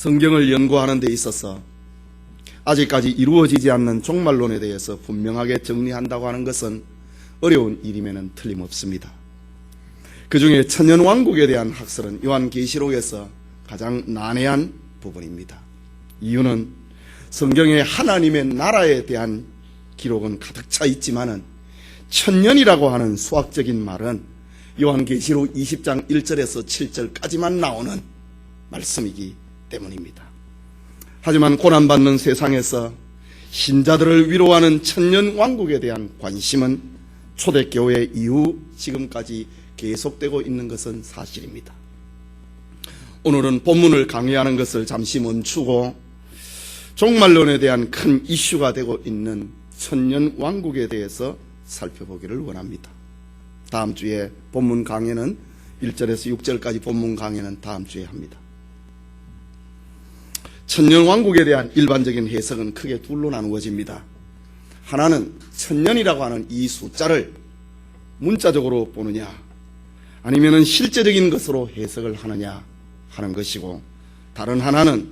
성경을 연구하는 데 있어서 아직까지 이루어지지 않는 종말론에 대해서 분명하게 정리한다고 하는 것은 어려운 일임에는 틀림없습니다. 그 중에 천년왕국에 대한 학설은 요한계시록에서 가장 난해한 부분입니다. 이유는 성경에 하나님의 나라에 대한 기록은 가득 차 있지만은 천년이라고 하는 수학적인 말은 요한계시록 20장 1절에서 7절까지만 나오는 말씀이기 때문입니다. 하지만 고난받는 세상에서 신자들을 위로하는 천년왕국에 대한 관심은 초대교회 이후 지금까지 계속되고 있는 것은 사실입니다. 오늘은 본문을 강의하는 것을 잠시 멈추고 종말론에 대한 큰 이슈가 되고 있는 천년왕국에 대해서 살펴보기를 원합니다. 다음 주에 본문 강의는 1절에서 6절까지 본문 강의는 다음 주에 합니다. 천년왕국에 대한 일반적인 해석은 크게 둘로 나누어집니다. 하나는 천년이라고 하는 이 숫자를 문자적으로 보느냐 아니면 실제적인 것으로 해석을 하느냐 하는 것이고, 다른 하나는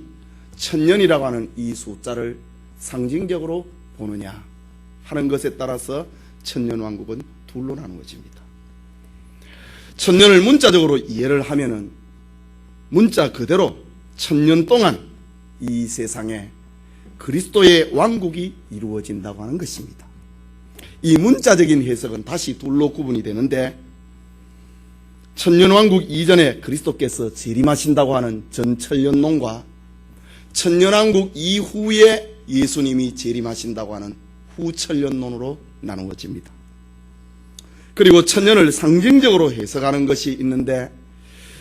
천년이라고 하는 이 숫자를 상징적으로 보느냐 하는 것에 따라서 천년왕국은 둘로 나누어집니다. 천년을 문자적으로 이해를 하면은 문자 그대로 천년 동안 이 세상에 그리스도의 왕국이 이루어진다고 하는 것입니다. 이 문자적인 해석은 다시 둘로 구분이 되는데, 천년왕국 이전에 그리스도께서 재림하신다고 하는 전천년론과 천년왕국 이후에 예수님이 재림하신다고 하는 후천년론으로 나누어집니다. 그리고 천년을 상징적으로 해석하는 것이 있는데,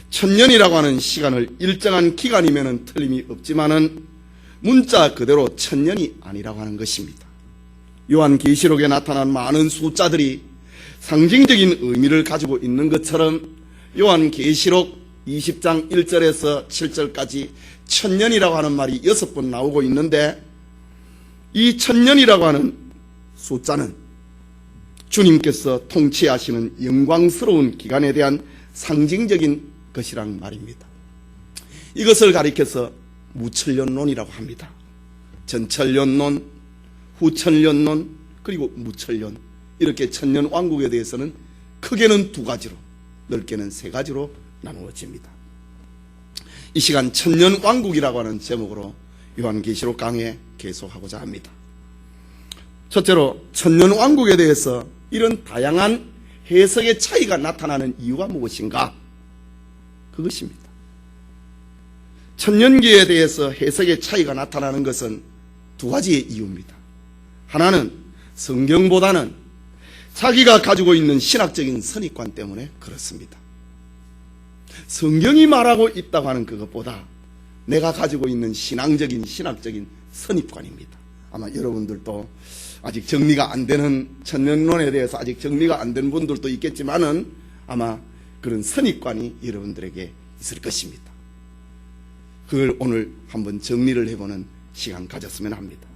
천년이라고 하는 시간을 일정한 기간이면 틀림이 없지만은 문자 그대로 천년이 아니라고 하는 것입니다. 요한계시록에 나타난 많은 숫자들이 상징적인 의미를 가지고 있는 것처럼 요한계시록 20장 1절에서 7절까지 천년이라고 하는 말이 6번 나오고 있는데, 이 천년이라고 하는 숫자는 주님께서 통치하시는 영광스러운 기간에 대한 상징적인 것이란 말입니다. 이것을 가리켜서 무천년론이라고 합니다. 전천년론, 후천년론, 그리고 무천년, 이렇게 천년왕국에 대해서는 크게는 두 가지로, 넓게는 세 가지로 나누어집니다. 이 시간 천년왕국이라고 하는 제목으로 요한계시록 강해 계속하고자 합니다. 첫째로 천년왕국에 대해서 이런 다양한 해석의 차이가 나타나는 이유가 무엇인가? 그것입니다. 천년기에 대해서 해석의 차이가 나타나는 것은 두 가지의 이유입니다. 하나는 성경보다는 자기가 가지고 있는 신학적인 선입관 때문에 그렇습니다. 성경이 말하고 있다고 하는 그것보다 내가 가지고 있는 신학적인 선입관입니다. 아마 여러분들도 아직 정리가 안 되는 천년론에 대해서 아직 정리가 안 된 분들도 있겠지만은 아마 그런 선입관이 여러분들에게 있을 것입니다. 그걸 오늘 한번 정리를 해보는 시간 가졌으면 합니다.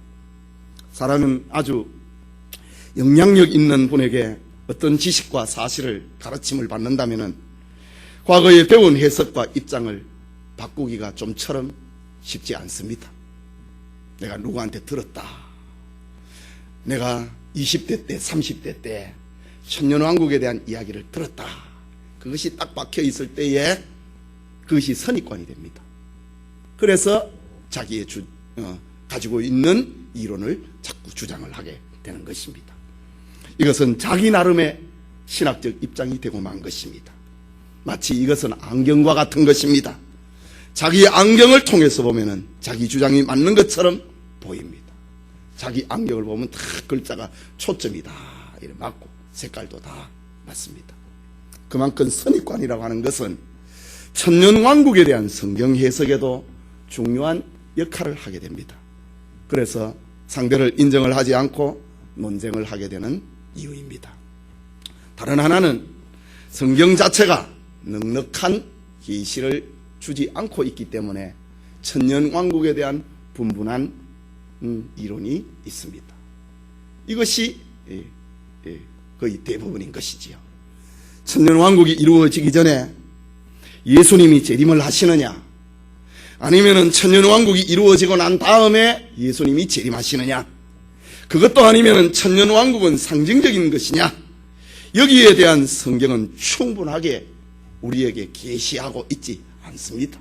사람은 아주 영향력 있는 분에게 어떤 지식과 사실을 가르침을 받는다면은 과거에 배운 해석과 입장을 바꾸기가 좀처럼 쉽지 않습니다. 내가 누구한테 들었다. 내가 20대 때, 30대 때 천년왕국에 대한 이야기를 들었다. 그것이 딱 박혀 있을 때에 그것이 선입관이 됩니다. 그래서 자기의 가지고 있는 이론을 자꾸 주장을 하게 되는 것입니다. 이것은 자기 나름의 신학적 입장이 되고 만 것입니다. 마치 이것은 안경과 같은 것입니다. 자기 안경을 통해서 보면은 자기 주장이 맞는 것처럼 보입니다. 자기 안경을 보면 다 글자가 초점이 다 이렇게 맞고 색깔도 다 맞습니다. 그만큼 선입관이라고 하는 것은 천년왕국에 대한 성경 해석에도 중요한 역할을 하게 됩니다. 그래서 상대를 인정을 하지 않고 논쟁을 하게 되는 이유입니다. 다른 하나는 성경 자체가 넉넉한 계시를 주지 않고 있기 때문에 천년왕국에 대한 분분한 이론이 있습니다. 이것이 거의 대부분인 것이지요. 천년왕국이 이루어지기 전에 예수님이 재림을 하시느냐, 아니면은 천년왕국이 이루어지고 난 다음에 예수님이 재림하시느냐? 그것도 아니면은 천년왕국은 상징적인 것이냐? 여기에 대한 성경은 충분하게 우리에게 계시하고 있지 않습니다.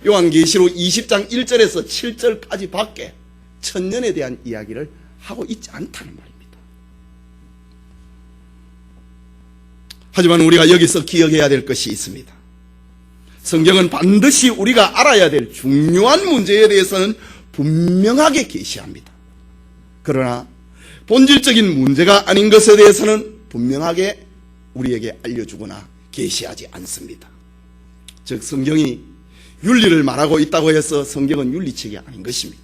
요한계시록 20장 1절에서 7절까지 밖에 천년에 대한 이야기를 하고 있지 않다는 말입니다. 하지만 우리가 여기서 기억해야 될 것이 있습니다. 성경은 반드시 우리가 알아야 될 중요한 문제에 대해서는 분명하게 계시합니다. 그러나 본질적인 문제가 아닌 것에 대해서는 분명하게 우리에게 알려주거나 계시하지 않습니다. 즉 성경이 윤리를 말하고 있다고 해서 성경은 윤리책이 아닌 것입니다.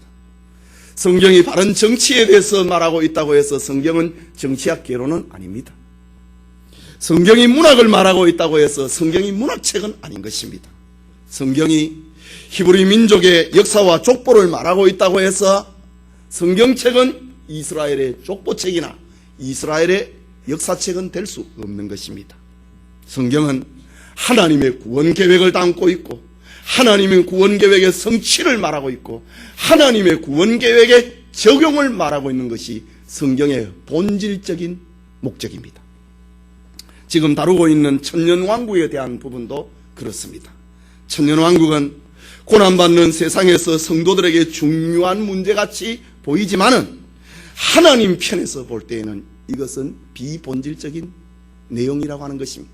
성경이 바른 정치에 대해서 말하고 있다고 해서 성경은 정치학 개론은 아닙니다. 성경이 문학을 말하고 있다고 해서 성경이 문학책은 아닌 것입니다. 성경이 히브리 민족의 역사와 족보를 말하고 있다고 해서 성경책은 이스라엘의 족보책이나 이스라엘의 역사책은 될 수 없는 것입니다. 성경은 하나님의 구원 계획을 담고 있고 하나님의 구원 계획의 성취를 말하고 있고 하나님의 구원 계획의 적용을 말하고 있는 것이 성경의 본질적인 목적입니다. 지금 다루고 있는 천년왕국에 대한 부분도 그렇습니다. 천년왕국은 고난받는 세상에서 성도들에게 중요한 문제같이 보이지만은 하나님 편에서 볼 때에는 이것은 비본질적인 내용이라고 하는 것입니다.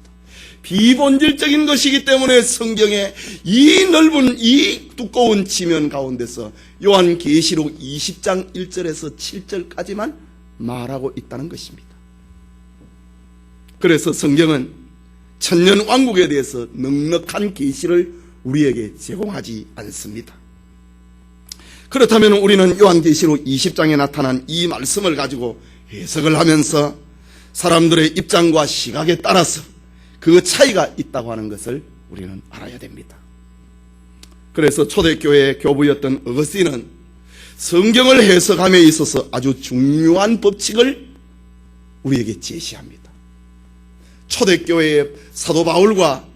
비본질적인 것이기 때문에 성경의 이 넓은 이 두꺼운 지면 가운데서 요한계시록 20장 1절에서 7절까지만 말하고 있다는 것입니다. 그래서 성경은 천년왕국에 대해서 넉넉한 계시를 우리에게 제공하지 않습니다. 그렇다면 우리는 요한계시록 20장에 나타난 이 말씀을 가지고 해석을 하면서 사람들의 입장과 시각에 따라서 그 차이가 있다고 하는 것을 우리는 알아야 됩니다. 그래서 초대교회의 교부였던 어거스틴은 성경을 해석함에 있어서 아주 중요한 법칙을 우리에게 제시합니다. 초대교회의 사도 바울과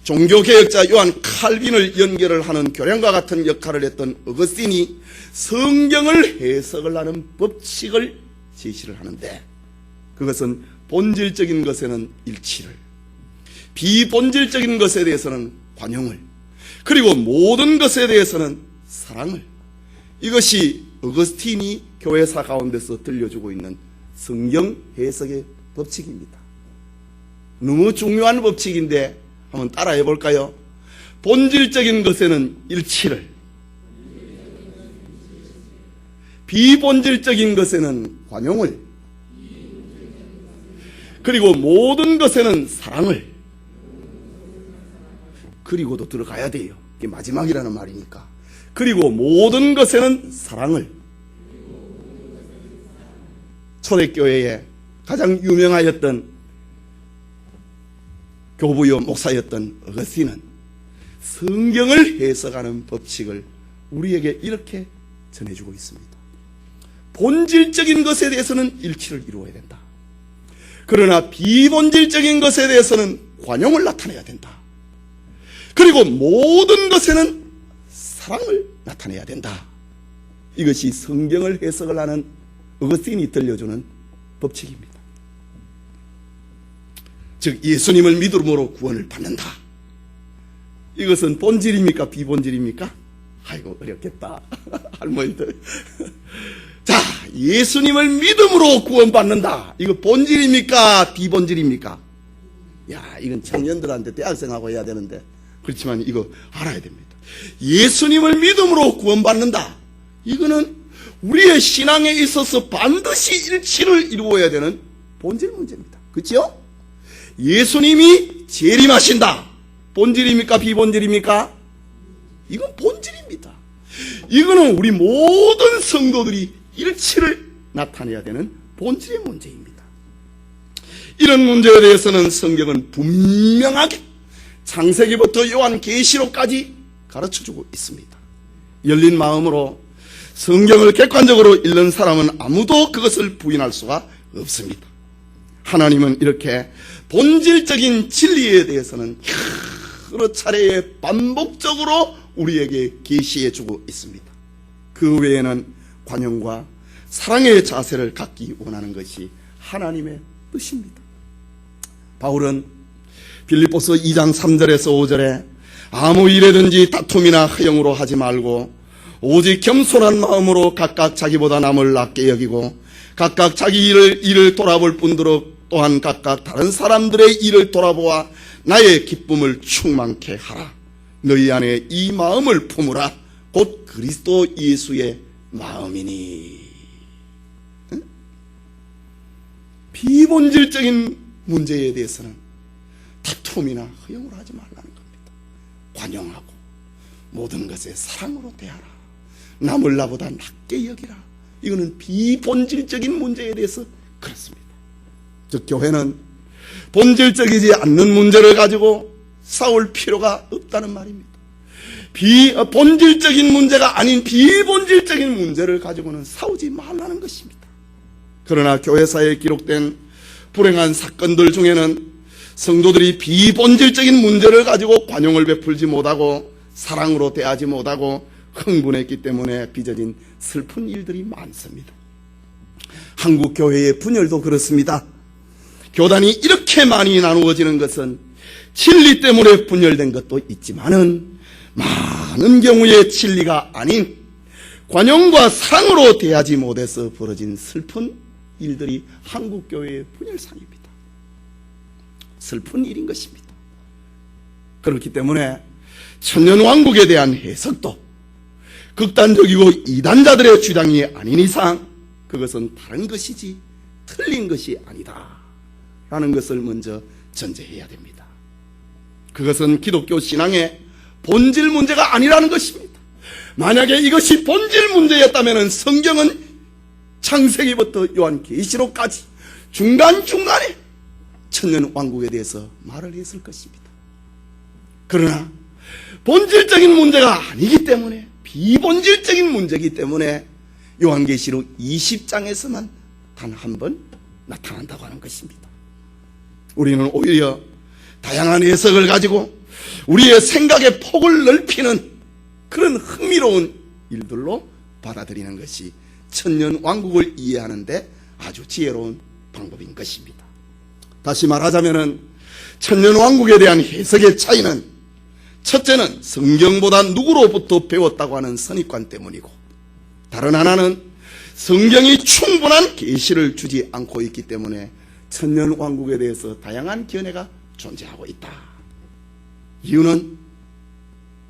종교개혁자 요한 칼빈을 연결을 하는 교량과 같은 역할을 했던 어거스틴이 성경을 해석을 하는 법칙을 제시를 하는데 그것은 본질적인 것에는 일치를, 비본질적인 것에 대해서는 관용을, 그리고 모든 것에 대해서는 사랑을, 이것이 어거스틴이 교회사 가운데서 들려주고 있는 성경 해석의 법칙입니다. 너무 중요한 법칙인데 한번 따라해 볼까요? 본질적인 것에는 일치를, 비본질적인 것에는 관용을, 그리고 모든 것에는 사랑을, 그리고도 들어가야 돼요. 이게 마지막이라는 말이니까. 그리고 모든 것에는 사랑을. 초대교회에 가장 유명하였던 교부요 목사였던 어거스틴은 성경을 해석하는 법칙을 우리에게 이렇게 전해주고 있습니다. 본질적인 것에 대해서는 일치를 이루어야 된다. 그러나 비본질적인 것에 대해서는 관용을 나타내야 된다. 그리고 모든 것에는 사랑을 나타내야 된다. 이것이 성경을 해석을 하는 어거스틴이 들려주는 법칙입니다. 즉 예수님을 믿음으로 구원을 받는다. 이것은 본질입니까? 비본질입니까? 아이고 어렵겠다. 할머니들. 자, 예수님을 믿음으로 구원받는다. 이거 본질입니까? 비본질입니까? 야, 이건 청년들한테 대학생하고 해야 되는데 그렇지만 이거 알아야 됩니다. 예수님을 믿음으로 구원받는다. 이거는 우리의 신앙에 있어서 반드시 일치를 이루어야 되는 본질 문제입니다. 그렇죠? 예수님이 재림하신다. 본질입니까? 비본질입니까? 이건 본질입니다. 이거는 우리 모든 성도들이 일치를 나타내야 되는 본질의 문제입니다. 이런 문제에 대해서는 성경은 분명하게 창세기부터 요한계시록까지 가르쳐주고 있습니다. 열린 마음으로 성경을 객관적으로 읽는 사람은 아무도 그것을 부인할 수가 없습니다. 하나님은 이렇게 본질적인 진리에 대해서는 여러 차례에 반복적으로 우리에게 계시해 주고 있습니다. 그 외에는 관용과 사랑의 자세를 갖기 원하는 것이 하나님의 뜻입니다. 바울은 빌립보서 2장 3절에서 5절에 아무 일에든지 다툼이나 허영으로 하지 말고 오직 겸손한 마음으로 각각 자기보다 남을 낮게 여기고 각각 자기 일을 돌아볼 뿐더러 또한 각각 다른 사람들의 일을 돌아보아 나의 기쁨을 충만케 하라. 너희 안에 이 마음을 품으라. 곧 그리스도 예수의 마음이니. 비본질적인 문제에 대해서는 다툼이나 허용을 하지 말라는 겁니다. 관용하고 모든 것에 사랑으로 대하라. 남을 나보다 낮게 여기라. 이거는 비본질적인 문제에 대해서 그렇습니다. 즉 교회는 본질적이지 않는 문제를 가지고 싸울 필요가 없다는 말입니다. 본질적인 문제가 아닌 비본질적인 문제를 가지고는 싸우지 말라는 것입니다. 그러나 교회사에 기록된 불행한 사건들 중에는 성도들이 비본질적인 문제를 가지고 관용을 베풀지 못하고 사랑으로 대하지 못하고 흥분했기 때문에 빚어진 슬픈 일들이 많습니다. 한국 교회의 분열도 그렇습니다. 교단이 이렇게 많이 나누어지는 것은 진리 때문에 분열된 것도 있지만은 많은 경우에 진리가 아닌 관용과 사랑으로 대하지 못해서 벌어진 슬픈 일들이 한국 교회의 분열상입니다. 슬픈 일인 것입니다. 그렇기 때문에 천년왕국에 대한 해석도 극단적이고 이단자들의 주장이 아닌 이상 그것은 다른 것이지 틀린 것이 아니다 라는 것을 먼저 전제해야 됩니다. 그것은 기독교 신앙의 본질 문제가 아니라는 것입니다. 만약에 이것이 본질 문제였다면 성경은 창세기부터 요한계시록까지 중간중간에 천년왕국에 대해서 말을 했을 것입니다. 그러나 본질적인 문제가 아니기 때문에 비본질적인 문제이기 때문에 요한계시록 20장에서만 단 한 번 나타난다고 하는 것입니다. 우리는 오히려 다양한 해석을 가지고 우리의 생각의 폭을 넓히는 그런 흥미로운 일들로 받아들이는 것이 천년왕국을 이해하는데 아주 지혜로운 방법인 것입니다. 다시 말하자면 천년왕국에 대한 해석의 차이는 첫째는 성경보다 누구로부터 배웠다고 하는 선입관 때문이고 다른 하나는 성경이 충분한 계시를 주지 않고 있기 때문에 천년왕국에 대해서 다양한 견해가 존재하고 있다. 이유는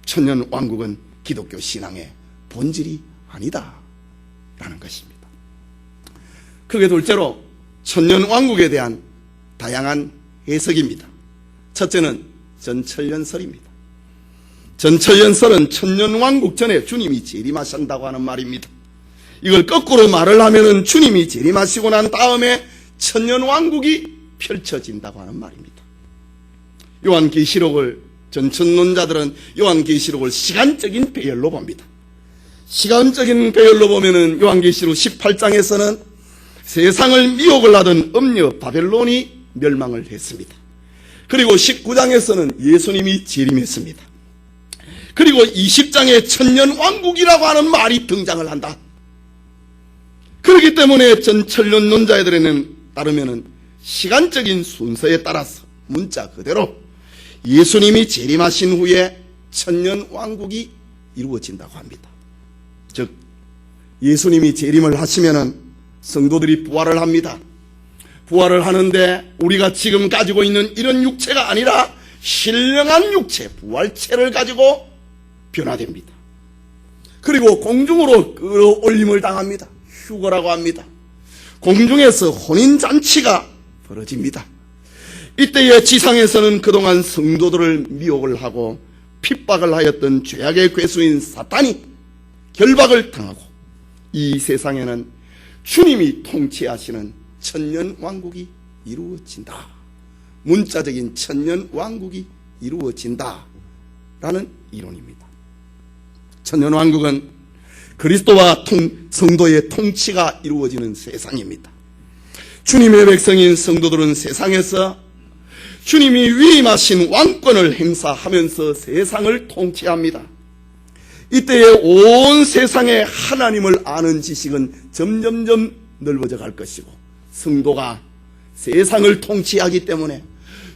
천년왕국은 기독교 신앙의 본질이 아니다 라는 것입니다. 그게 둘째로 천년왕국에 대한 다양한 해석입니다. 첫째는 전천년설입니다. 전천년설은 천년왕국 전에 주님이 재림하신다고 하는 말입니다. 이걸 거꾸로 말을 하면 주님이 재림하시고 난 다음에 천년왕국이 펼쳐진다고 하는 말입니다. 요한계시록을 전천론자들은 요한계시록을 시간적인 배열로 봅니다. 시간적인 배열로 보면은 요한계시록 18장에서는 세상을 미혹을 하던 음녀 바벨론이 멸망을 했습니다. 그리고 19장에서는 예수님이 재림했습니다. 그리고 20장에 천년왕국이라고 하는 말이 등장을 한다. 그렇기 때문에 전천년론자들에는 따르면 시간적인 순서에 따라서 문자 그대로 예수님이 재림하신 후에 천년왕국이 이루어진다고 합니다. 즉 예수님이 재림을 하시면은 성도들이 부활을 합니다. 부활을 하는데 우리가 지금 가지고 있는 이런 육체가 아니라 신령한 육체, 부활체를 가지고 변화됩니다. 그리고 공중으로 끌어올림을 당합니다. 휴거라고 합니다. 공중에서 혼인잔치가 벌어집니다. 이때의 지상에서는 그동안 성도들을 미혹을 하고 핍박을 하였던 죄악의 괴수인 사탄이 결박을 당하고 이 세상에는 주님이 통치하시는 천년왕국이 이루어진다. 문자적인 천년왕국이 이루어진다 라는 이론입니다. 천년왕국은 그리스도와 성도의 통치가 이루어지는 세상입니다. 주님의 백성인 성도들은 세상에서 주님이 위임하신 왕권을 행사하면서 세상을 통치합니다. 이때에 온 세상에 하나님을 아는 지식은 점점점 넓어져 갈 것이고, 성도가 세상을 통치하기 때문에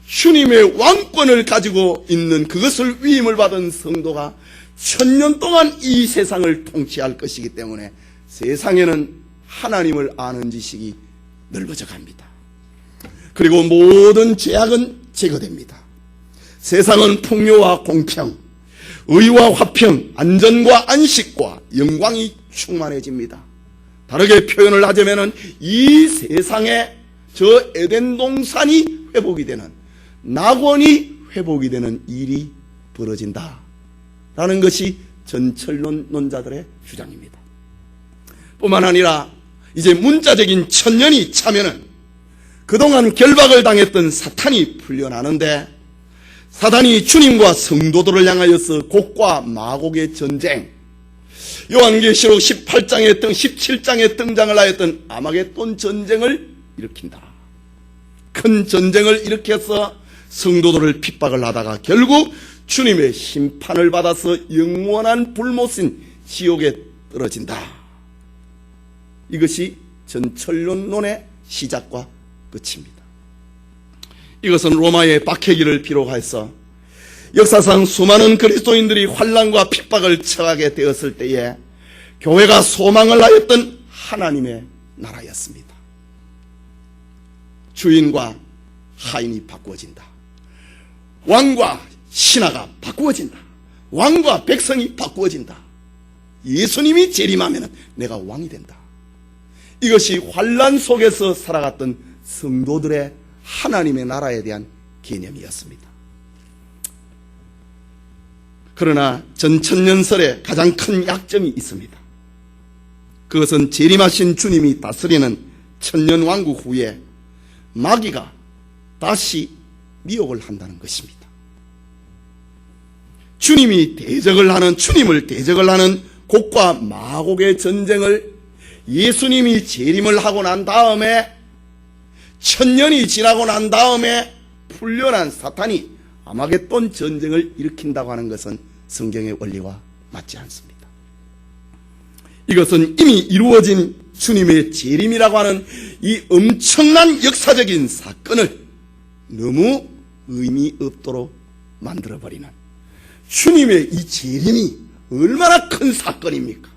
주님의 왕권을 가지고 있는, 그것을 위임을 받은 성도가 1000년 동안 이 세상을 통치할 것이기 때문에 세상에는 하나님을 아는 지식이 넓어져 갑니다. 그리고 모든 죄악은 제거됩니다. 세상은 풍요와 공평, 의와 화평, 안전과 안식과 영광이 충만해집니다. 다르게 표현을 하자면 이 세상에 저 에덴 동산이 회복이 되는, 낙원이 회복이 되는 일이 벌어진다 라는 것이 전철론자들의 주장입니다. 뿐만 아니라 이제 문자적인 천년이 차면은 그동안 결박을 당했던 사탄이 풀려나는데, 사탄이 주님과 성도들을 향하여서 곡과 마곡의 전쟁, 요한계시록 17장에 등장을 하였던 아마겟돈 전쟁을 일으킨다. 큰 전쟁을 일으켜서 성도들을 핍박을 하다가 결국 주님의 심판을 받아서 영원한 불못인 지옥에 떨어진다. 이것이 전철론론의 시작과 끝입니다. 이것은 로마의 박해기를 비롯해서 역사상 수많은 그리스도인들이 환난과 핍박을 처하게 되었을 때에 교회가 소망을 하였던 하나님의 나라였습니다. 주인과 하인이 바꾸어진다. 왕과 신하가 바꾸어진다. 왕과 백성이 바꾸어진다. 예수님이 재림하면 내가 왕이 된다. 이것이 환난 속에서 살아갔던 성도들의 하나님의 나라에 대한 개념이었습니다. 그러나 전천년설에 가장 큰 약점이 있습니다. 그것은 재림하신 주님이 다스리는 천년왕국 후에 마귀가 다시 미혹을 한다는 것입니다. 주님을 대적을 하는 곡과 마곡의 전쟁을 예수님이 재림을 하고 난 다음에, 천년이 지나고 난 다음에 풀려난 사탄이 아마겟돈 전쟁을 일으킨다고 하는 것은 성경의 원리와 맞지 않습니다. 이것은 이미 이루어진 주님의 재림이라고 하는 이 엄청난 역사적인 사건을 너무 의미 없도록 만들어버리는, 주님의 이 재림이 얼마나 큰 사건입니까?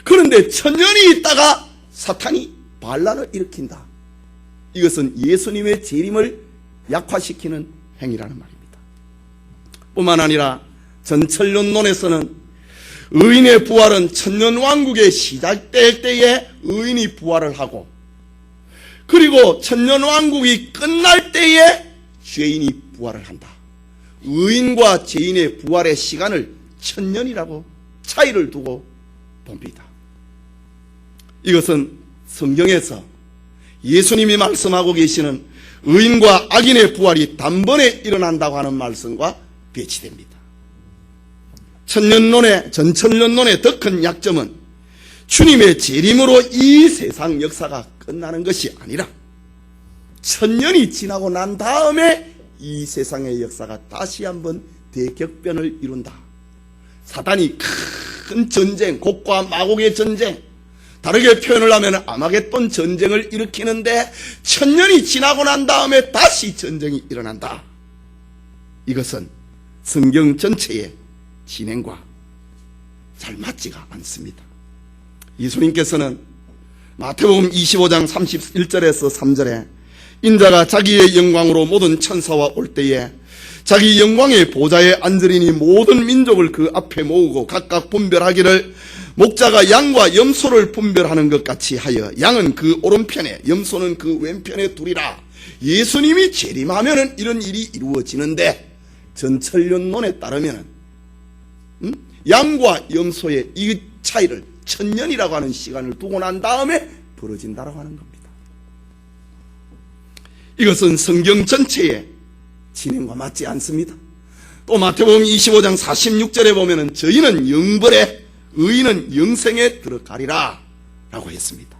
그런데 천년이 있다가 사탄이 반란을 일으킨다. 이것은 예수님의 재림을 약화시키는 행위라는 말입니다. 뿐만 아니라 전철론론에서는 의인의 부활은 천년왕국의 시작될 때에 의인이 부활을 하고, 그리고 천년왕국이 끝날 때에 죄인이 부활을 한다. 의인과 죄인의 부활의 시간을 천년이라고 차이를 두고 봅니다. 이것은 성경에서 예수님이 말씀하고 계시는 의인과 악인의 부활이 단번에 일어난다고 하는 말씀과 배치됩니다. 전천년론의 더 큰 약점은 주님의 재림으로 이 세상 역사가 끝나는 것이 아니라 천년이 지나고 난 다음에 이 세상의 역사가 다시 한번 대격변을 이룬다. 사단이 큰 전쟁, 곡과 마곡의 전쟁, 다르게 표현을 하면 아마겟돈 전쟁을 일으키는데 천년이 지나고 난 다음에 다시 전쟁이 일어난다. 이것은 성경 전체의 진행과 잘 맞지가 않습니다. 예수님께서는 마태복음 25장 31절에서 3절에 인자가 자기의 영광으로 모든 천사와 올 때에 자기 영광의 보좌에 앉으리니 모든 민족을 그 앞에 모으고 각각 분별하기를 목자가 양과 염소를 분별하는 것 같이 하여 양은 그 오른편에 염소는 그 왼편에 두리라. 예수님이 재림하면은 이런 일이 이루어지는데, 전철론론에 따르면은 양과 염소의 이 차이를 천년이라고 하는 시간을 두고 난 다음에 벌어진다라고 하는 겁니다. 이것은 성경 전체의 진행과 맞지 않습니다. 또 마태복음 25장 46절에 보면은 저희는 영벌에 의인은 영생에 들어가리라 라고 했습니다.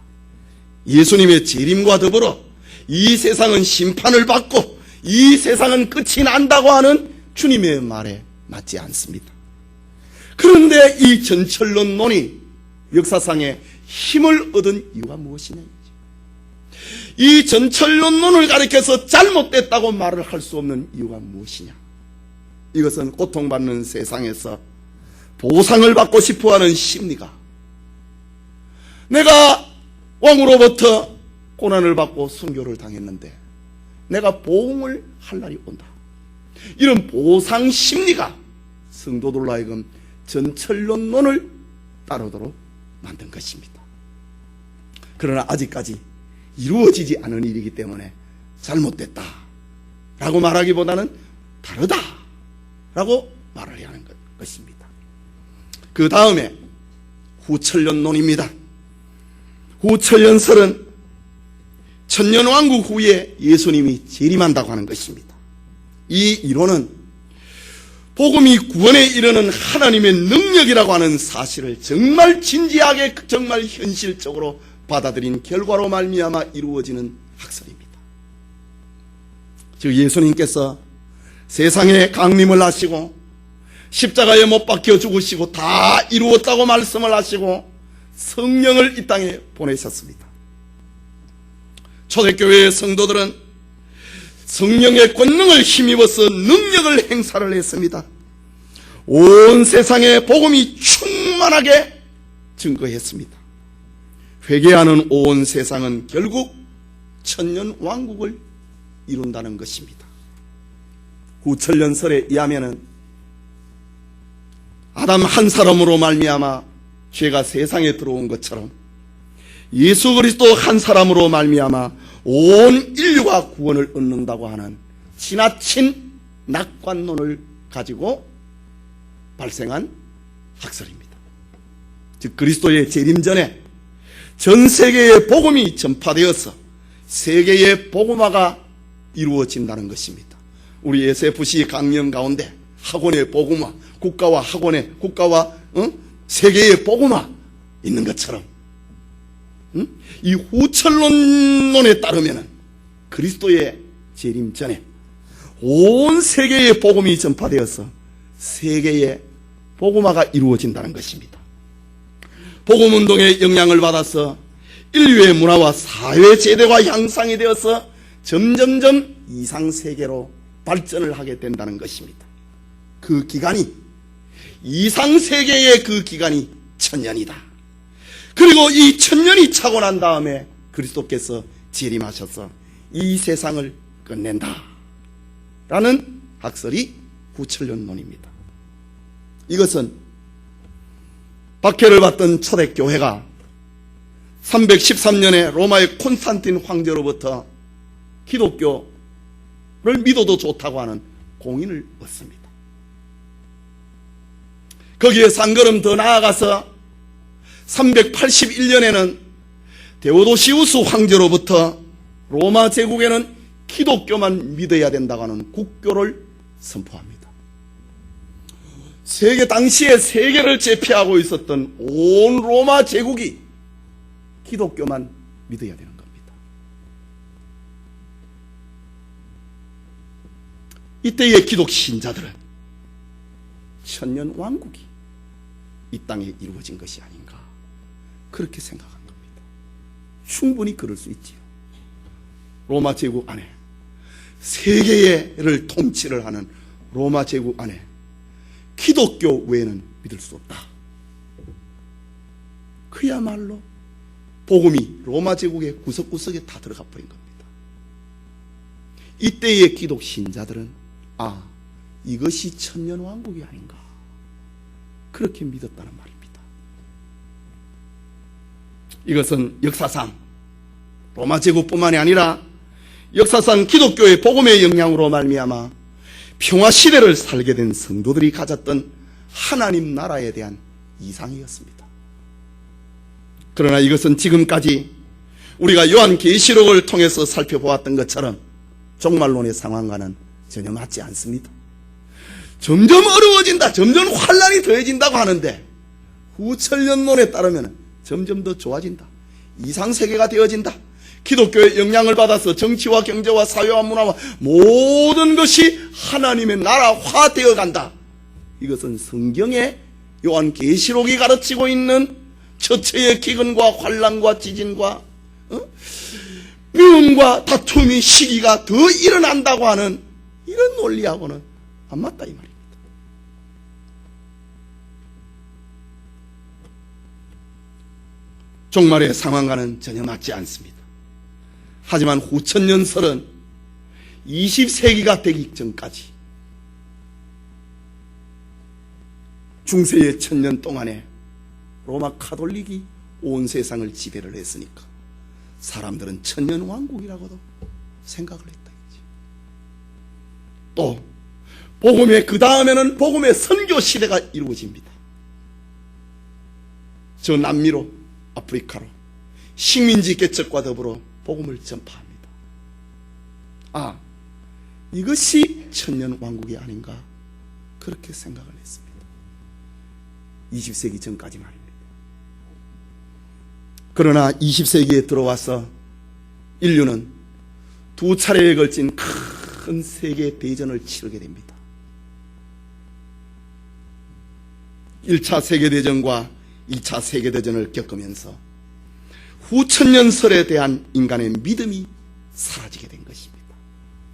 예수님의 재림과 더불어 이 세상은 심판을 받고 이 세상은 끝이 난다고 하는 주님의 말에 맞지 않습니다. 그런데 이 전철론론이 역사상에 힘을 얻은 이유가 무엇이냐? 이 전철론론을 가리켜서 잘못됐다고 말을 할 수 없는 이유가 무엇이냐? 이것은 고통받는 세상에서 보상을 받고 싶어하는 심리가, 내가 왕으로부터 고난을 받고 순교를 당했는데 내가 보응을 할 날이 온다, 이런 보상 심리가 성도들로 하여금 전철론론을 따르도록 만든 것입니다. 그러나 아직까지 이루어지지 않은 일이기 때문에 잘못됐다 라고 말하기보다는 다르다 라고 말을 해야 하는 것입니다. 그 다음에 후천년론입니다. 후천년설은 천년왕국 후에 예수님이 재림한다고 하는 것입니다. 이 이론은 복음이 구원에 이르는 하나님의 능력이라고 하는 사실을 정말 진지하게, 정말 현실적으로 받아들인 결과로 말미암아 이루어지는 학설입니다. 즉 예수님께서 세상에 강림을 하시고 십자가에 못 박혀 죽으시고 다 이루었다고 말씀을 하시고 성령을 이 땅에 보내셨습니다. 초대교회의 성도들은 성령의 권능을 힘입어서 능력을 행사를 했습니다. 온 세상에 복음이 충만하게 증거했습니다. 회개하는 온 세상은 결국 천년왕국을 이룬다는 것입니다. 후천년설에 의하면은 아담 한 사람으로 말미암아 죄가 세상에 들어온 것처럼 예수 그리스도 한 사람으로 말미암아 온 인류가 구원을 얻는다고 하는 지나친 낙관론을 가지고 발생한 학설입니다. 즉 그리스도의 재림 전에 전 세계의 복음이 전파되어서 세계의 복음화가 이루어진다는 것입니다. 우리 SFC 강령 가운데 학원의 복음화, 국가와 학원의 국가와 세계의 복음화 있는 것처럼 이 후천론론에 따르면 그리스도의 재림 전에 온 세계의 복음이 전파되어서 세계의 복음화가 이루어진다는 것입니다. 복음운동의 영향을 받아서 인류의 문화와 사회 제도가 향상이 되어서 점점점 이상세계로 발전을 하게 된다는 것입니다. 그 기간이, 이상세계의 그 기간이 천년이다. 그리고 이 천년이 차고 난 다음에 그리스도께서 재림하셔서 이 세상을 끝낸다 라는 학설이 후천년론입니다. 이것은 박해를 받던 초대교회가 313년에 로마의 콘스탄틴 황제로부터 기독교를 믿어도 좋다고 하는 공인을 얻습니다. 거기에서 한 걸음 더 나아가서 381년에는 데오도시우스 황제로부터 로마 제국에는 기독교만 믿어야 된다고 하는 국교를 선포합니다. 당시에 세계를 제패하고 있었던 온 로마 제국이 기독교만 믿어야 되는 겁니다. 이때의 기독 신자들은 천년 왕국이 이 땅에 이루어진 것이 아닌가 그렇게 생각한 겁니다. 충분히 그럴 수 있지요. 로마 제국 안에 세계를 통치를 하는 로마 제국 안에 기독교 외에는 믿을 수 없다. 그야말로 복음이 로마 제국의 구석구석에 다 들어가 버린 겁니다. 이때의 기독 신자들은 이것이 천년왕국이 아닌가 그렇게 믿었다는 말입니다. 이것은 역사상 로마 제국뿐만이 아니라 역사상 기독교의 복음의 영향으로 말미암아 평화시대를 살게 된 성도들이 가졌던 하나님 나라에 대한 이상이었습니다. 그러나 이것은 지금까지 우리가 요한계시록을 통해서 살펴보았던 것처럼 종말론의 상황과는 전혀 맞지 않습니다. 점점 어려워진다, 점점 환란이 더해진다고 하는데 후천년론에 따르면 점점 더 좋아진다, 이상세계가 되어진다, 기독교의 영향을 받아서 정치와 경제와 사회와 문화와 모든 것이 하나님의 나라화 되어 간다. 이것은 성경의 요한계시록이 가르치고 있는 처처의 기근과 환난과 지진과 미움과 다툼이 시기가 더 일어난다고 하는 이런 논리하고는 안 맞다 이 말입니다. 종말의 상황과는 전혀 맞지 않습니다. 하지만 후천년설은 20세기가 되기 전까지 중세의 천년 동안에 로마 카톨릭이 온 세상을 지배를 했으니까 사람들은 천년왕국이라고도 생각을 했다. 또 복음의 그 다음에는 복음의 선교 시대가 이루어집니다. 저 남미로 아프리카로 식민지 개척과 더불어 복음을 전파합니다. 아, 이것이 천년왕국이 아닌가 그렇게 생각을 했습니다. 20세기 전까지 말입니다. 그러나 20세기에 들어와서 인류는 두 차례에 걸친 큰 세계 대전을 치르게 됩니다. 1차 세계대전과 2차 세계대전을 겪으면서 후천년설에 대한 인간의 믿음이 사라지게 된 것입니다.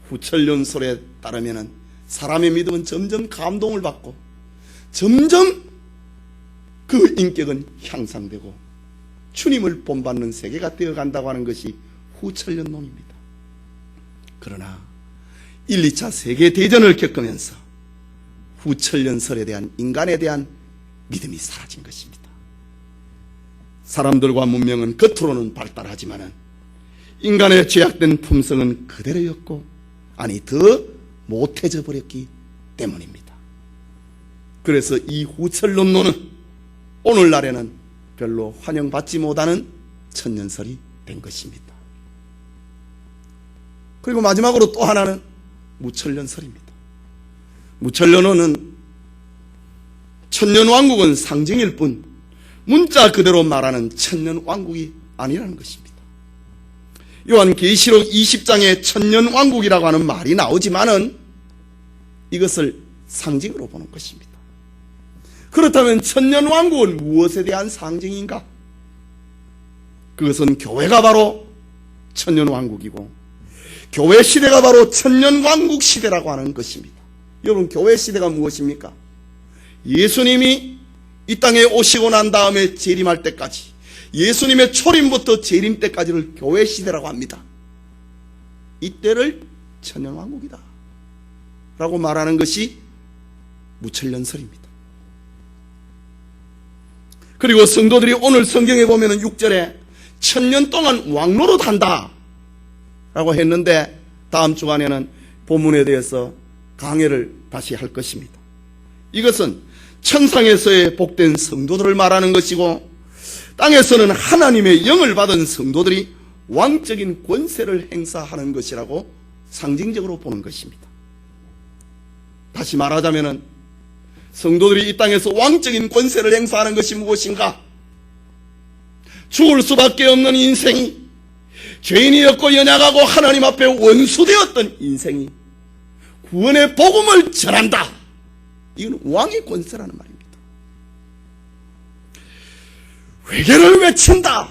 후천년설에 따르면 사람의 믿음은 점점 감동을 받고 점점 그 인격은 향상되고 주님을 본받는 세계가 되어간다고 하는 것이 후천년론입니다. 그러나 1, 2차 세계대전을 겪으면서 후천년설에 대한 인간에 대한 믿음이 사라진 것입니다. 사람들과 문명은 겉으로는 발달하지만 인간의 죄악된 품성은 그대로였고 아니 더 못해져 버렸기 때문입니다. 그래서 이 후천론론은 오늘날에는 별로 환영받지 못하는 천년설이 된 것입니다. 그리고 마지막으로 또 하나는 무천년설입니다. 무천년론은 천년왕국은 상징일 뿐 문자 그대로 말하는 천년왕국이 아니라는 것입니다. 요한계시록 20장에 천년왕국이라고 하는 말이 나오지만은 이것을 상징으로 보는 것입니다. 그렇다면 천년왕국은 무엇에 대한 상징인가? 그것은 교회가 바로 천년왕국이고 교회 시대가 바로 천년왕국 시대라고 하는 것입니다. 여러분, 교회 시대가 무엇입니까? 예수님이 이 땅에 오시고 난 다음에 재림할 때까지, 예수님의 초림부터 재림 때까지를 교회 시대라고 합니다. 이때를 천년왕국이다 라고 말하는 것이 무천년설입니다. 그리고 성도들이 오늘 성경에 보면 6절에 천년 동안 왕노릇 한다 라고 했는데 다음 주간에는 본문에 대해서 강해를 다시 할 것입니다. 이것은 천상에서의 복된 성도들을 말하는 것이고 땅에서는 하나님의 영을 받은 성도들이 왕적인 권세를 행사하는 것이라고 상징적으로 보는 것입니다. 다시 말하자면 성도들이 이 땅에서 왕적인 권세를 행사하는 것이 무엇인가? 죽을 수밖에 없는 인생이, 죄인이었고 연약하고 하나님 앞에 원수되었던 인생이 구원의 복음을 전한다. 이건 왕의 권세라는 말입니다. 회개를 외친다.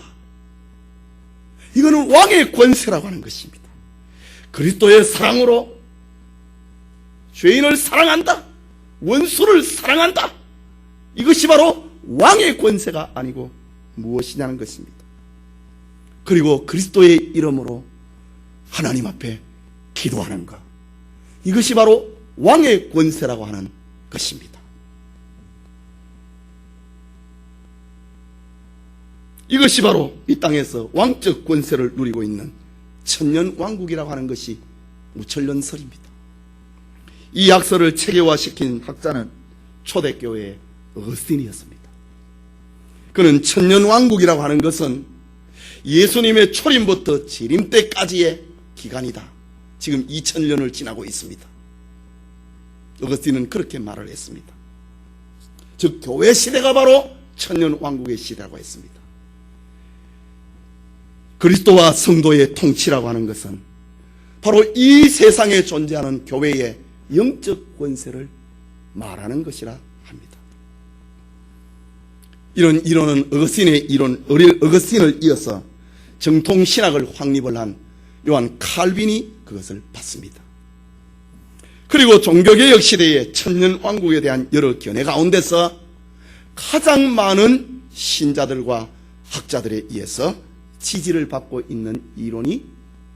이거는 왕의 권세라고 하는 것입니다. 그리스도의 사랑으로 죄인을 사랑한다. 원수를 사랑한다. 이것이 바로 왕의 권세가 아니고 무엇이냐는 것입니다. 그리고 그리스도의 이름으로 하나님 앞에 기도하는 것, 이것이 바로 왕의 권세라고 하는 것입니다. 이것이 바로 이 땅에서 왕적 권세를 누리고 있는 천년왕국이라고 하는 것이 무천년설입니다. 이 약설을 체계화시킨 학자는 초대교회의 어거스틴이었습니다. 그는 천년왕국이라고 하는 것은 예수님의 초림부터 재림 때까지의 기간이다. 지금 2000년을 지나고 있습니다. 어거스틴은 그렇게 말을 했습니다. 즉 교회 시대가 바로 천년왕국의 시대라고 했습니다. 그리스도와 성도의 통치라고 하는 것은 바로 이 세상에 존재하는 교회의 영적 권세를 말하는 것이라 합니다. 이런 이론은 어거스틴의 이론, 어거스틴을 이어서 정통 신학을 확립을 한 요한 칼빈이 그것을 받습니다. 그리고 종교개혁 시대의 천년왕국에 대한 여러 견해 가운데서 가장 많은 신자들과 학자들에 의해서 지지를 받고 있는 이론이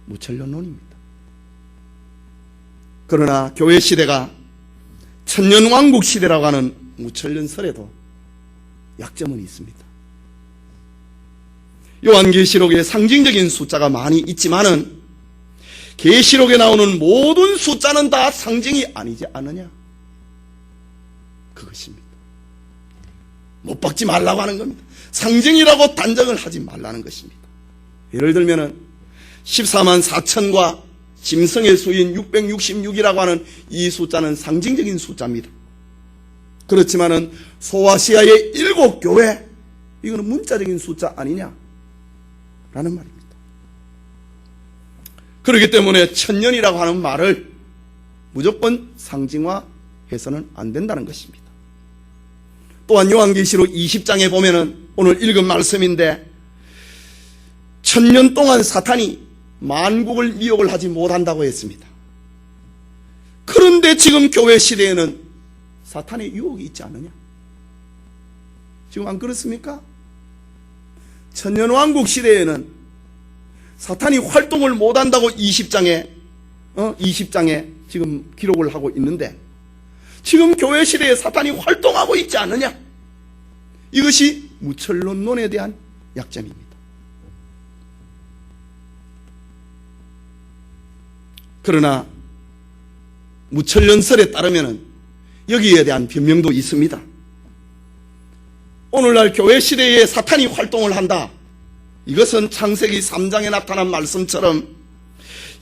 무천년론입니다. 그러나 교회 시대가 천년왕국 시대라고 하는 무천년설에도 약점은 있습니다. 요한계시록에 상징적인 숫자가 많이 있지만은 계시록에 나오는 모든 숫자는 다 상징이 아니지 않느냐? 그것입니다. 못 박지 말라고 하는 겁니다. 상징이라고 단정을 하지 말라는 것입니다. 예를 들면은 14만 4천과 짐승의 수인 666이라고 하는 이 숫자는 상징적인 숫자입니다. 그렇지만은 소아시아의 7교회, 이거는 문자적인 숫자 아니냐? 라는 말입니다. 그렇기 때문에 천년이라고 하는 말을 무조건 상징화해서는 안 된다는 것입니다. 또한 요한계시록 20장에 보면은 오늘 읽은 말씀인데, 천년 동안 사탄이 만국을 미혹을 하지 못한다고 했습니다. 그런데 지금 교회 시대에는 사탄의 유혹이 있지 않느냐? 지금 안 그렇습니까? 천년왕국 시대에는 사탄이 활동을 못한다고 20장에 지금 기록을 하고 있는데, 지금 교회 시대에 사탄이 활동하고 있지 않느냐? 이것이 무천론론에 대한 약점입니다. 그러나 무천년설에 따르면 여기에 대한 변명도 있습니다. 오늘날 교회 시대에 사탄이 활동을 한다. 이것은 창세기 3장에 나타난 말씀처럼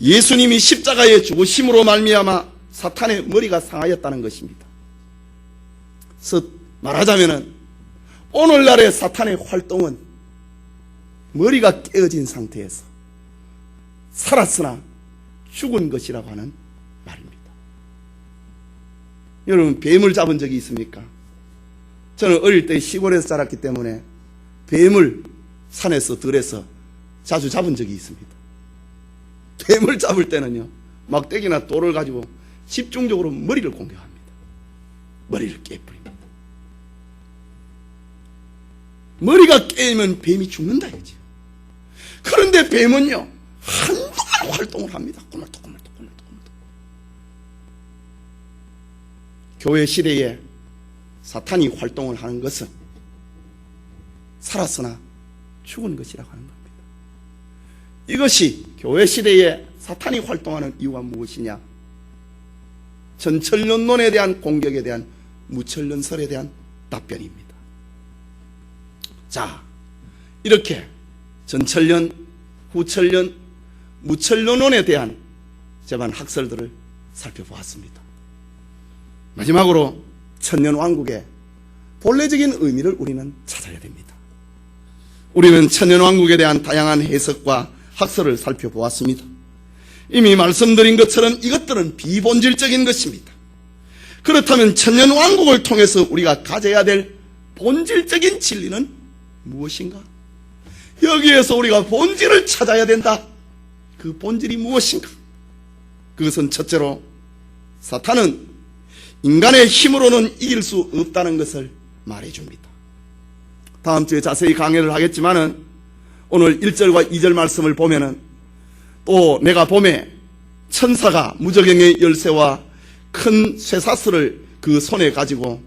예수님이 십자가에 죽으심으로 말미암아 사탄의 머리가 상하였다는 것입니다. 그래서 말하자면 오늘날의 사탄의 활동은 머리가 깨어진 상태에서 살았으나 죽은 것이라고 하는 말입니다. 여러분, 뱀을 잡은 적이 있습니까? 저는 어릴 때 시골에서 자랐기 때문에 뱀을 산에서 들에서 자주 잡은 적이 있습니다. 뱀을 잡을 때는요, 막대기나 돌을 가지고 집중적으로 머리를 공격합니다. 머리를 깨버립니다. 머리가 깨면 뱀이 죽는다 이거죠. 그런데 뱀은요, 한동안 활동을 합니다. 꼬물떡꼬물떡. 교회 시대에 사탄이 활동을 하는 것은 살았으나 죽은 것이라고 하는 겁니다. 이것이 교회 시대에 사탄이 활동하는 이유가 무엇이냐? 전천년론에 대한 공격에 대한 무천년설에 대한 답변입니다. 자, 이렇게 전천년, 후천년, 무천년론에 대한 제반 학설들을 살펴보았습니다. 마지막으로 천년왕국의 본래적인 의미를 우리는 찾아야 됩니다. 우리는 천년왕국에 대한 다양한 해석과 학설을 살펴보았습니다. 이미 말씀드린 것처럼 이것들은 비본질적인 것입니다. 그렇다면 천년왕국을 통해서 우리가 가져야 될 본질적인 진리는 무엇인가? 여기에서 우리가 본질을 찾아야 된다. 그 본질이 무엇인가? 그것은 첫째로 사탄은 인간의 힘으로는 이길 수 없다는 것을 말해줍니다. 다음 주에 자세히 강의를 하겠지만은 오늘 1절과 2절 말씀을 보면은 또 내가 봄에 천사가 무저갱의 열쇠와 큰 쇠사슬을 그 손에 가지고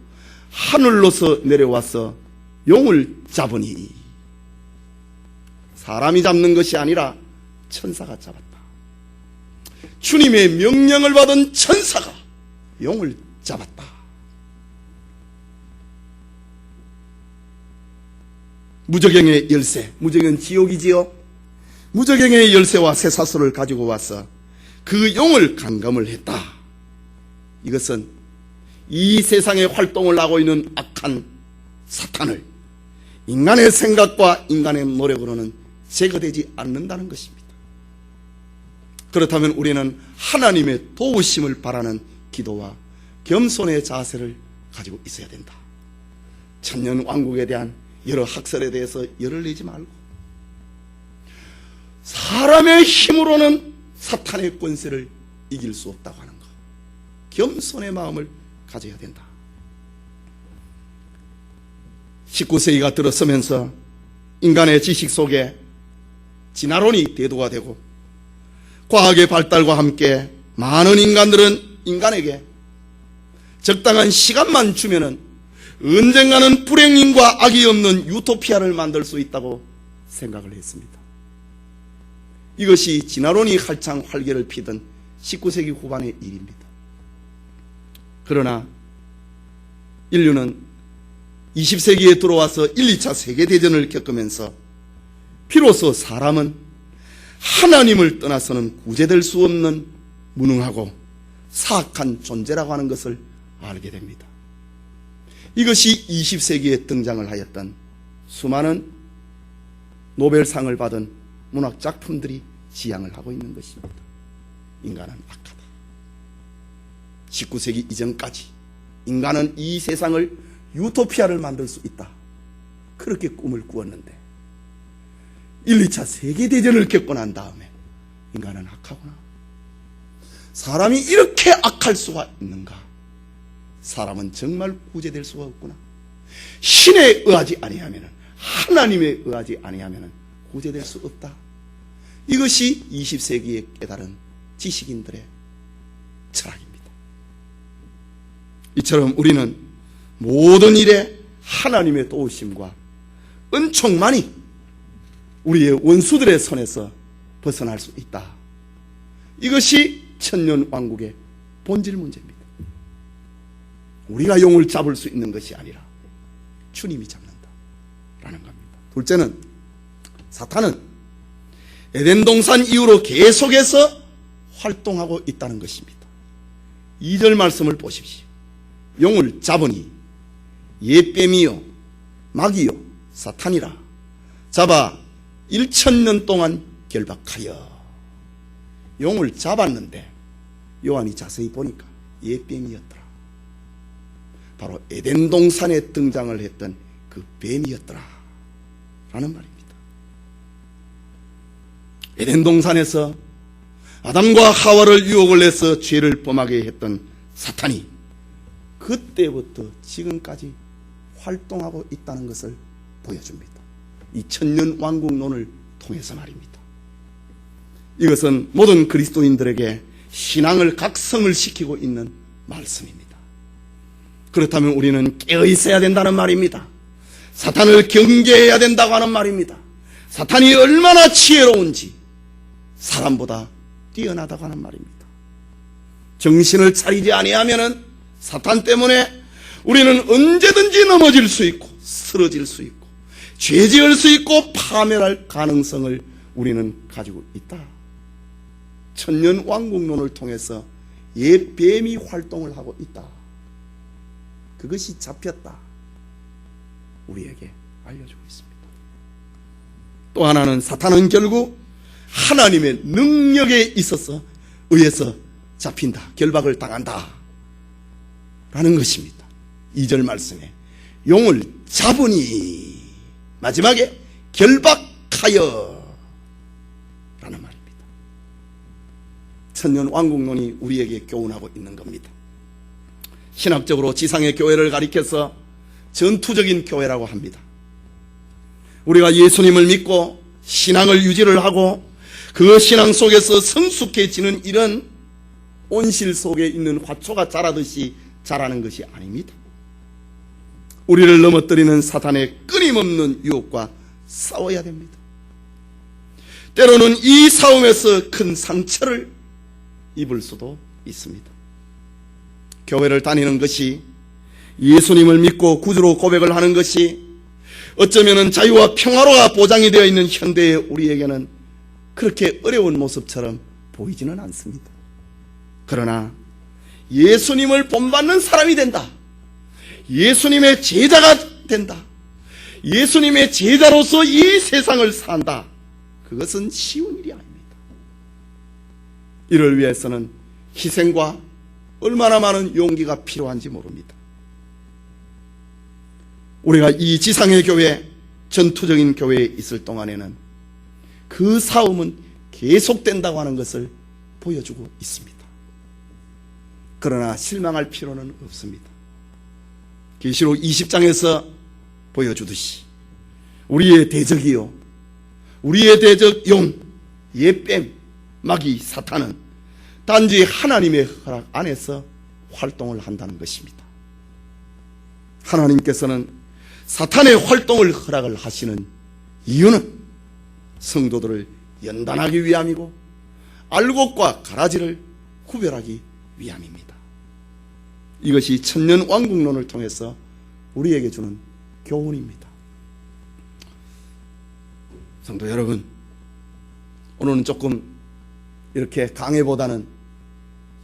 하늘로서 내려와서 용을 잡으니, 사람이 잡는 것이 아니라 천사가 잡았다. 주님의 명령을 받은 천사가 용을 잡았다. 무저갱의 열쇠, 무저갱은 지옥이지요. 무저갱의 열쇠와 쇠사슬을 가지고 와서 그 용을 감금을 했다. 이것은 이 세상에 활동을 하고 있는 악한 사탄을 인간의 생각과 인간의 노력으로는 제거되지 않는다는 것입니다. 그렇다면 우리는 하나님의 도우심을 바라는 기도와 겸손의 자세를 가지고 있어야 된다. 천년왕국에 대한 여러 학설에 대해서 열을 내지 말고 사람의 힘으로는 사탄의 권세를 이길 수 없다고 하는 것, 겸손의 마음을 가져야 된다. 19세기가 들어서면서 인간의 지식 속에 진화론이 대두가 되고 과학의 발달과 함께 많은 인간에게 적당한 시간만 주면은 언젠가는 불행인과 악이 없는 유토피아를 만들 수 있다고 생각을 했습니다. 이것이 진화론이 한창 활개를 피던 19세기 후반의 일입니다. 그러나 인류는 20세기에 들어와서 1, 2차 세계대전을 겪으면서 비로소 사람은 하나님을 떠나서는 구제될 수 없는 무능하고 사악한 존재라고 하는 것을 알게 됩니다. 이것이 20세기에 등장을 하였던 수많은 노벨상을 받은 문학 작품들이 지향을 하고 있는 것입니다. 인간은 악하다. 19세기 이전까지 인간은 이 세상을 유토피아를 만들 수 있다, 그렇게 꿈을 꾸었는데 1, 2차 세계대전을 겪고 난 다음에 인간은 악하구나, 사람이 이렇게 악할 수가 있는가, 사람은 정말 구제될 수가 없구나, 신에 의하지 아니하면, 하나님에 의하지 아니하면 구제될 수 없다. 이것이 20세기에 깨달은 지식인들의 철학입니다. 이처럼 우리는 모든 일에 하나님의 도우심과 은총만이 우리의 원수들의 손에서 벗어날 수 있다. 이것이 천년왕국의 본질 문제입니다. 우리가 용을 잡을 수 있는 것이 아니라 주님이 잡는다라는 겁니다. 둘째는, 사탄은 에덴 동산 이후로 계속해서 활동하고 있다는 것입니다. 2절 말씀을 보십시오. 용을 잡으니 옛뱀이요 마귀요 사탄이라 잡아 1000년 동안 결박하여. 용을 잡았는데 요한이 자세히 보니까 옛뱀이었더라. 바로 에덴 동산에 등장을 했던 그 뱀이었더라 라는 말입니다. 에덴 동산에서 아담과 하와를 유혹을 해서 죄를 범하게 했던 사탄이 그때부터 지금까지 활동하고 있다는 것을 보여줍니다. 이 천년왕국론을 통해서 말입니다. 이것은 모든 그리스도인들에게 신앙을 각성을 시키고 있는 말씀입니다. 그렇다면 우리는 깨어 있어야 된다는 말입니다. 사탄을 경계해야 된다고 하는 말입니다. 사탄이 얼마나 지혜로운지 사람보다 뛰어나다고 하는 말입니다. 정신을 차리지 아니하면 사탄 때문에 우리는 언제든지 넘어질 수 있고 쓰러질 수 있고 죄지을 수 있고 파멸할 가능성을 우리는 가지고 있다. 천년왕국론을 통해서 옛 뱀이 활동을 하고 있다. 그것이 잡혔다. 우리에게 알려주고 있습니다. 또 하나는, 사탄은 결국 하나님의 능력에 있어서 의해서 잡힌다, 결박을 당한다 라는 것입니다. 2절 말씀에 용을 잡으니 마지막에 결박하여 라는 말입니다. 천년왕국론이 우리에게 교훈하고 있는 겁니다. 신학적으로 지상의 교회를 가리켜서 전투적인 교회라고 합니다. 우리가 예수님을 믿고 신앙을 유지를 하고 그 신앙 속에서 성숙해지는 일은 온실 속에 있는 화초가 자라듯이 자라는 것이 아닙니다. 우리를 넘어뜨리는 사탄의 끊임없는 유혹과 싸워야 됩니다. 때로는 이 싸움에서 큰 상처를 입을 수도 있습니다. 교회를 다니는 것이, 예수님을 믿고 구주로 고백을 하는 것이 어쩌면 자유와 평화로가 보장이 되어 있는 현대의 우리에게는 그렇게 어려운 모습처럼 보이지는 않습니다. 그러나 예수님을 본받는 사람이 된다, 예수님의 제자가 된다, 예수님의 제자로서 이 세상을 산다, 그것은 쉬운 일이 아닙니다. 이를 위해서는 희생과 얼마나 많은 용기가 필요한지 모릅니다. 우리가 이 지상의 교회, 전투적인 교회에 있을 동안에는 그 싸움은 계속된다고 하는 것을 보여주고 있습니다. 그러나 실망할 필요는 없습니다. 계시록 20장에서 보여주듯이 우리의 대적이요, 우리의 대적 용, 예뱀, 마귀, 사탄은 단지 하나님의 허락 안에서 활동을 한다는 것입니다. 하나님께서는 사탄의 활동을 허락을 하시는 이유는 성도들을 연단하기 위함이고 알곡과 가라지를 구별하기 위함입니다. 이것이 천년왕국론을 통해서 우리에게 주는 교훈입니다. 성도 여러분, 오늘은 조금 이렇게 강해보다는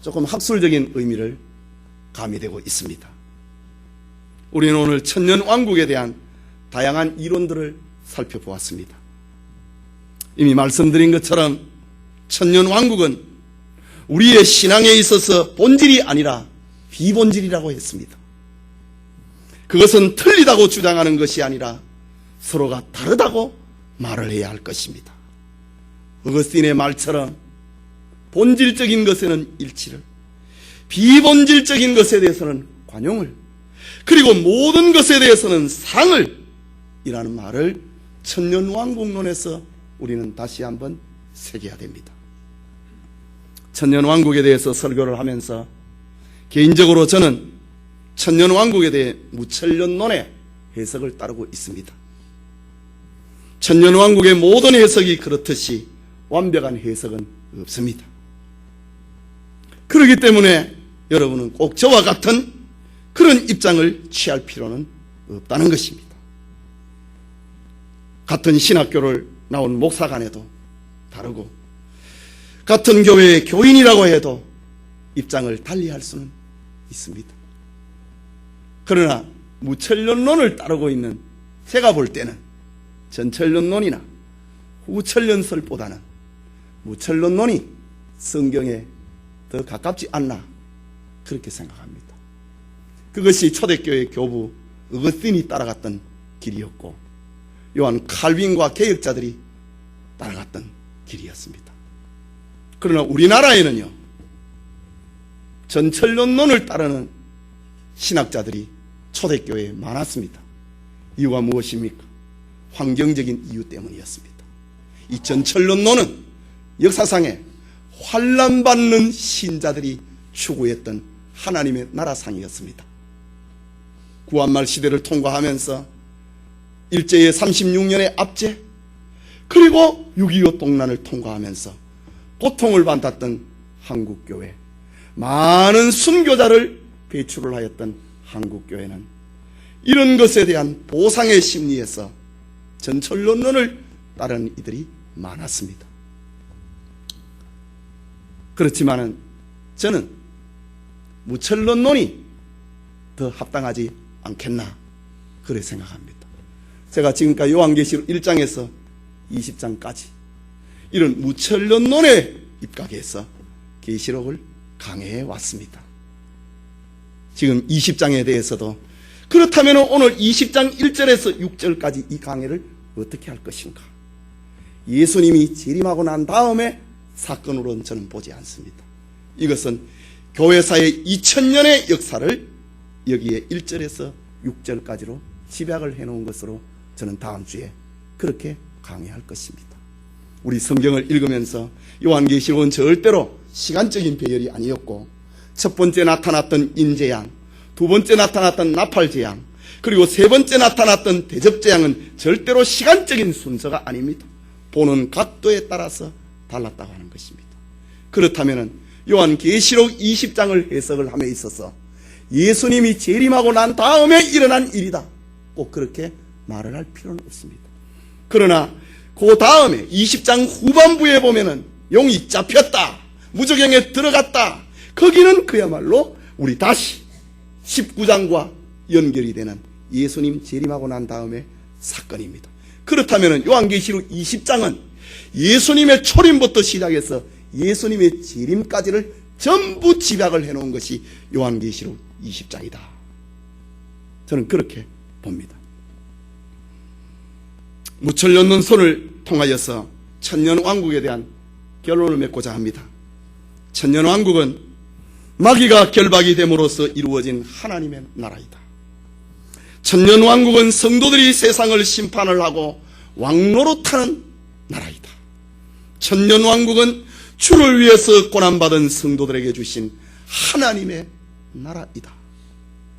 조금 학술적인 의미를 가미되고 있습니다. 우리는 오늘 천년왕국에 대한 다양한 이론들을 살펴보았습니다. 이미 말씀드린 것처럼 천년왕국은 우리의 신앙에 있어서 본질이 아니라 비본질이라고 했습니다. 그것은 틀리다고 주장하는 것이 아니라 서로가 다르다고 말을 해야 할 것입니다. 어거스틴의 말처럼 본질적인 것에는 일치를, 비본질적인 것에 대해서는 관용을, 그리고 모든 것에 대해서는 상을 이라는 말을 천년왕국론에서 우리는 다시 한번 새겨야 됩니다. 천년왕국에 대해서 설교를 하면서 개인적으로 저는 천년왕국에 대해 무천년론의 해석을 따르고 있습니다. 천년왕국의 모든 해석이 그렇듯이 완벽한 해석은 없습니다. 그렇기 때문에 여러분은 꼭 저와 같은 그런 입장을 취할 필요는 없다는 것입니다. 같은 신학교를 나온 목사 간에도 다르고 같은 교회의 교인이라고 해도 입장을 달리할 수는 있습니다. 그러나 무천년론을 따르고 있는 제가 볼 때는 전천년론이나 후천년설보다는 무천년론이 성경에 더 가깝지 않나 그렇게 생각합니다. 그것이 초대교회 교부 어거스틴이 따라갔던 길이었고 요한 칼빈과 개혁자들이 따라갔던 길이었습니다. 그러나 우리나라에는요, 전천년론을 따르는 신학자들이 초대교회에 많았습니다. 이유가 무엇입니까? 환경적인 이유 때문이었습니다. 이 전천년론은 역사상에 환난받는 신자들이 추구했던 하나님의 나라상이었습니다. 구한말 시대를 통과하면서 일제의 36년의 압제, 그리고 6.25 동란을 통과하면서 고통을 받았던 한국교회, 많은 순교자를 배출을 하였던 한국교회는 이런 것에 대한 보상의 심리에서 전천년론을 따르는 이들이 많았습니다. 그렇지만은 저는 무천년론이 더 합당하지 않겠나 그렇게 생각합니다. 제가 지금까지 요한계시록 1장에서 20장까지 이런 무천년론에 입각해서 계시록을 강해해 왔습니다. 지금 20장에 대해서도 그렇다면 오늘 20장 1절에서 6절까지 이 강해를 어떻게 할 것인가? 예수님이 재림하고 난 다음에 사건으로는 저는 보지 않습니다. 이것은 교회사의 2000년의 역사를 여기에 1절에서 6절까지로 집약을 해놓은 것으로 저는 다음 주에 그렇게 강의할 것입니다. 우리 성경을 읽으면서 요한계시록은 절대로 시간적인 배열이 아니었고 첫 번째 나타났던 인재양, 두 번째 나타났던 나팔재양, 그리고 세 번째 나타났던 대접재양은 절대로 시간적인 순서가 아닙니다. 보는 각도에 따라서 달랐다고 하는 것입니다. 그렇다면 요한계시록 20장을 해석을 함에 있어서 예수님이 재림하고 난 다음에 일어난 일이다, 꼭 그렇게 말을 할 필요는 없습니다. 그러나 그 다음에 20장 후반부에 보면은 용이 잡혔다, 무저경에 들어갔다, 거기는 그야말로 우리 다시 19장과 연결이 되는 예수님 재림하고 난 다음에 사건입니다. 그렇다면 요한계시록 20장은 예수님의 초림부터 시작해서 예수님의 재림까지를 전부 집약을 해놓은 것이 요한계시록 20장이다. 저는 그렇게 봅니다. 무철 놓는 손을 통하여서 천년왕국에 대한 결론을 맺고자 합니다. 천년왕국은 마귀가 결박이 됨으로써 이루어진 하나님의 나라이다. 천년왕국은 성도들이 세상을 심판을 하고 왕노릇하는 나라이다. 천년왕국은 주를 위해서 고난받은 성도들에게 주신 하나님의 나라이다.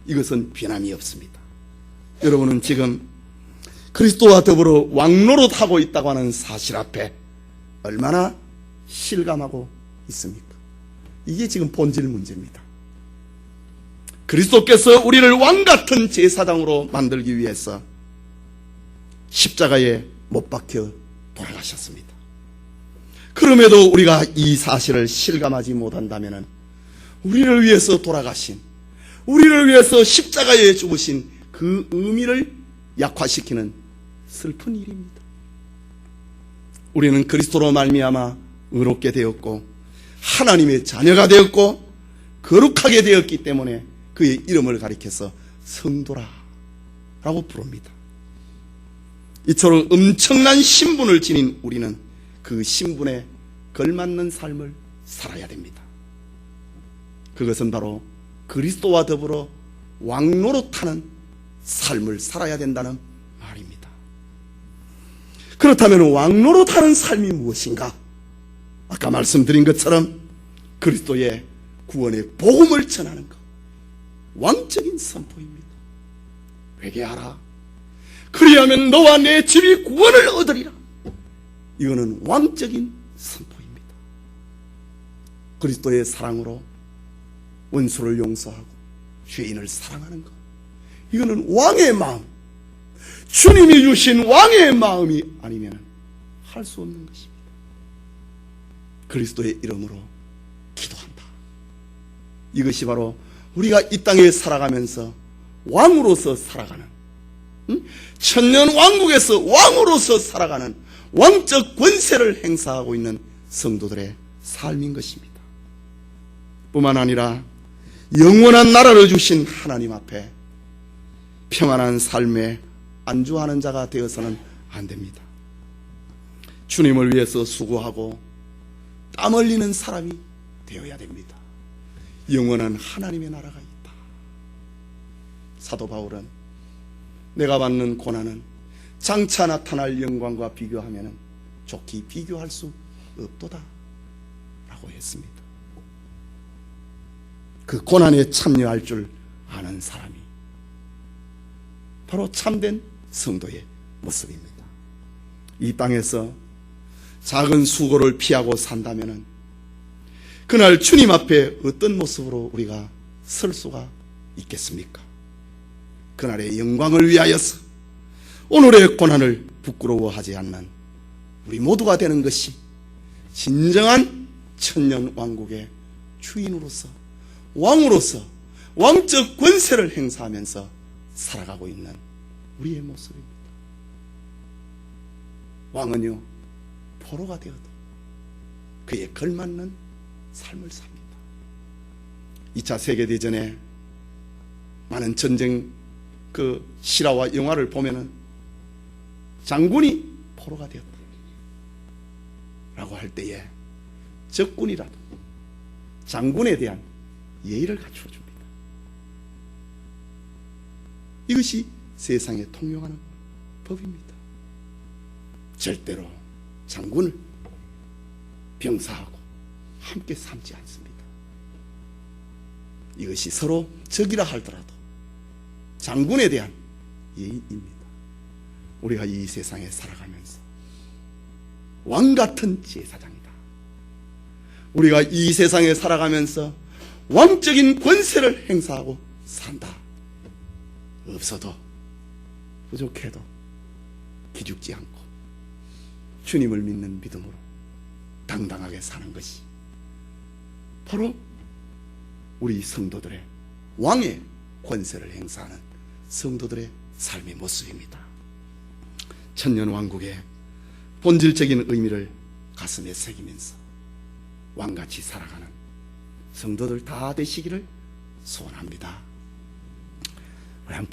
이것은 변함이 없습니다. 여러분은 지금 그리스도와 더불어 왕노릇하고 있다고 하는 사실 앞에 얼마나 실감하고 있습니까? 이게 지금 본질 문제입니다. 그리스도께서 우리를 왕같은 제사장으로 만들기 위해서 십자가에 못 박혀 돌아가셨습니다. 그럼에도 우리가 이 사실을 실감하지 못한다면 우리를 위해서 돌아가신, 우리를 위해서 십자가에 죽으신 그 의미를 약화시키는 슬픈 일입니다. 우리는 그리스도로 말미암아 의롭게 되었고 하나님의 자녀가 되었고 거룩하게 되었기 때문에 그의 이름을 가리켜서 성도라라고 부릅니다. 이처럼 엄청난 신분을 지닌 우리는 그 신분에 걸맞는 삶을 살아야 됩니다. 그것은 바로 그리스도와 더불어 왕노릇하는 삶을 살아야 된다는 말입니다. 그렇다면 왕노릇하는 삶이 무엇인가? 아까 말씀드린 것처럼 그리스도의 구원의 복음을 전하는 것, 왕적인 선포입니다. 회개하라. 그리하면 너와 내 집이 구원을 얻으리라. 이거는 왕적인 선포입니다. 그리스도의 사랑으로 원수를 용서하고 죄인을 사랑하는 것, 이거는 왕의 마음, 주님이 주신 왕의 마음이 아니면 할 수 없는 것입니다. 그리스도의 이름으로 기도한다. 이것이 바로 우리가 이 땅에 살아가면서 왕으로서 살아가는, 천년 왕국에서 왕으로서 살아가는 왕적 권세를 행사하고 있는 성도들의 삶인 것입니다. 뿐만 아니라 영원한 나라를 주신 하나님 앞에 평안한 삶에 안주하는 자가 되어서는 안 됩니다. 주님을 위해서 수고하고 땀 흘리는 사람이 되어야 됩니다. 영원한 하나님의 나라가 있다. 사도 바울은 내가 받는 고난은 장차 나타날 영광과 비교하면 좋게 비교할 수 없도다 라고 했습니다. 그 고난에 참여할 줄 아는 사람이 바로 참된 성도의 모습입니다. 이 땅에서 작은 수고를 피하고 산다면 그날 주님 앞에 어떤 모습으로 우리가 설 수가 있겠습니까? 그날의 영광을 위하여서 오늘의 고난을 부끄러워하지 않는 우리 모두가 되는 것이 진정한 천년 왕국의 주인으로서, 왕으로서 왕적 권세를 행사하면서 살아가고 있는 우리의 모습입니다. 왕은요, 포로가 되어도 그에 걸맞는 삶을 삽니다. 2차 세계대전에 많은 전쟁 그 실화와 영화를 보면은 장군이 포로가 되었다 라고 할 때에 적군이라도 장군에 대한 예의를 갖추어 줍니다. 이것이 세상에 통용하는 법입니다. 절대로 장군을 병사하고 함께 삼지 않습니다. 이것이 서로 적이라 할더라도 장군에 대한 예의입니다. 우리가 이 세상에 살아가면서 왕같은 제사장이다. 우리가 이 세상에 살아가면서 왕적인 권세를 행사하고 산다. 없어도 부족해도 기죽지 않고 주님을 믿는 믿음으로 당당하게 사는 것이 바로 우리 성도들의 왕의 권세를 행사하는 성도들의 삶의 모습입니다. 천년왕국의 본질적인 의미를 가슴에 새기면서 왕같이 살아가는 성도들 다 되시기를 소원합니다. 우리 함께